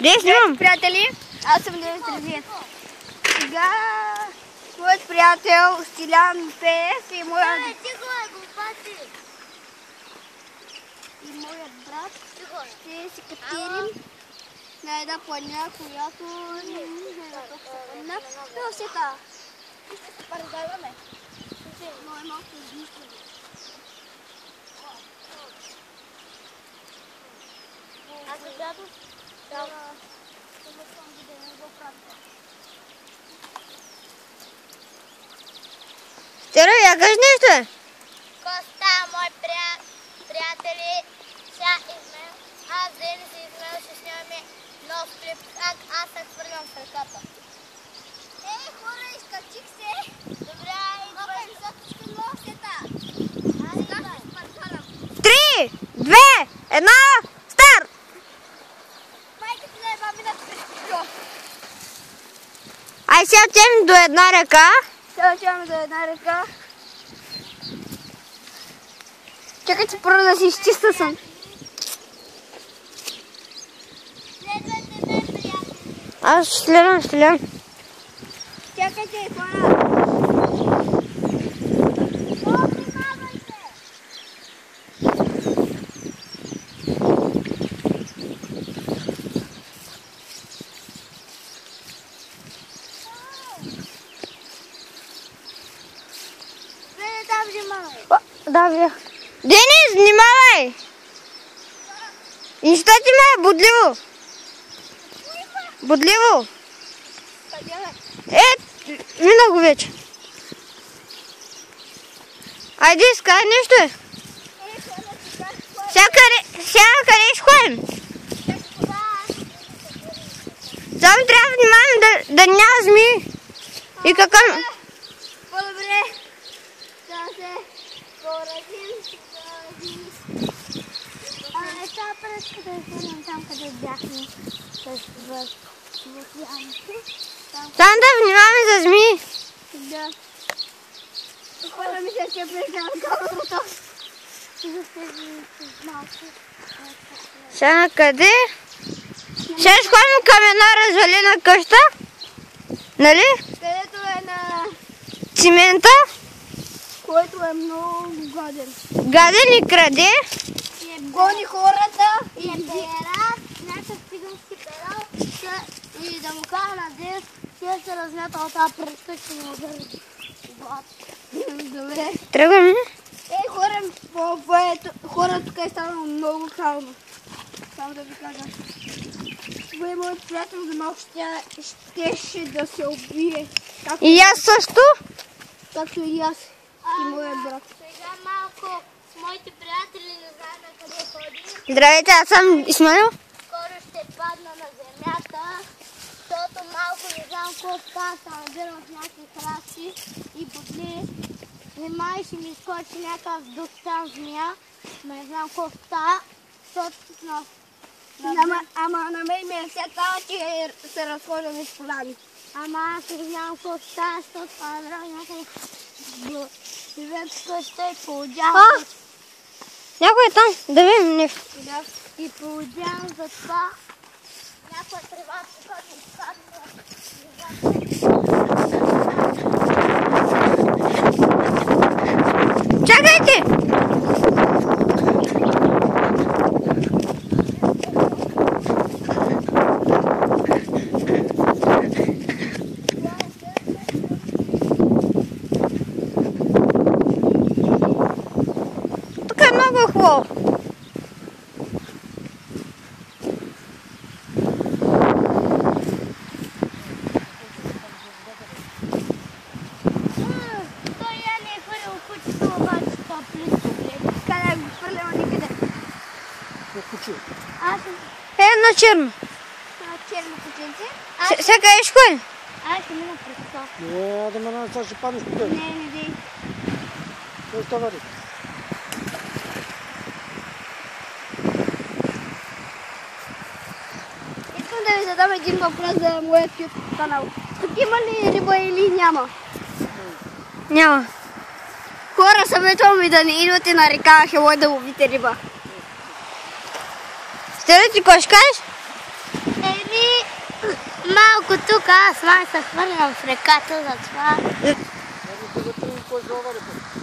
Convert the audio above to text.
Здравейте, приятели, аз съм Денис Терзиев. Сега моят приятел Стилян Пеев и моят брат ще се катерим на една планина, която не е толкова планина. Но все така, ще се предаваме. Но е малко измислено. Аз ребята, Стера, я кажи нещо. Коста, мои приятели, сега Измел, аз Денис и Измел ще снимаме нов клип, как аз се хвърлям в ръката. Ей, хора, изкачих се! Добре, Много е високичка носета! Сега ще спаркарам. 3, 2, 1, старт! Майката на една мината прескочила. Ай сега отидем до една река. Сега отиваме до една река. Чакайте първо да си изчиста съм. следвайте ме, приятели. Аз ще следвам. Чакайте, хора. Внимавайте! Вие там внимавай. Да, бях. Денис, внимавай! И що ти ме е бодливо? Бодливо? Къде е? Мина го вече. Айде, скай нещо. Сега къде ще ходим? Само трябва да внимаваме да няма змии. И какво? По-добре да се поразим с Това пръчка да изгледам там, къде бяхме в океаното. Само да внимаваме за змии. Да. Хора ми се ще прекарам камерата. За тези малки. Сега на къде? Сега ще ходим към една развалена къща. Нали? Където е на... Цимента. който е много гаден. Гаден и краде. Гони хората И е пера, някакъв цигански перал и да му кажа на Денис, ще се размята от тази пръчка, ще му удържи глад. Добре. Тръгваме. Ей, хора, тук е станало много кално. Само да ви кажа. Бе, моят приятел за малко щеше да се убие. И аз също. Както и аз и моят брат. Сега малко с моите приятели не знаем къде ходим. Здравейте, аз съм Исмаил. Скоро ще падна на земята, защото малко не знам какво става, се набирам в някакви храсти и бодли. Май ще ми изкочи някакъв дух там змия, но не знам какво става, защото Ама на мен ми е все това, че се разхождаме с поляни. Ама аз не знам какво става, защото това набирам някъде до къща и поудявам. Някой е там, да видим нещо. Да. И поудявам за това някаква трева тук ми изкадва. Чакайте! Тук е много хубаво. Той я не е хвърлял кучето, обаче това близко гледа. Къде го хвърляма никъде? Аз Е, на черно. Това черно кученце. Сега къде ще ходим? ще мина през това. Не, да ме сега ще паднеш по тебе. Не дей. Кой ще вари? Искам да ви задам един въпрос за моят YouTube канал. Тук има ли риба или няма? Няма. Хора, съветвам ви да не идвате на река Ахелой да ловите риба. Стеле, ти какво ще кажеш? Еми, Малко тук, аз май се хвърлям в реката, затова. Не се вътре и кой заварите.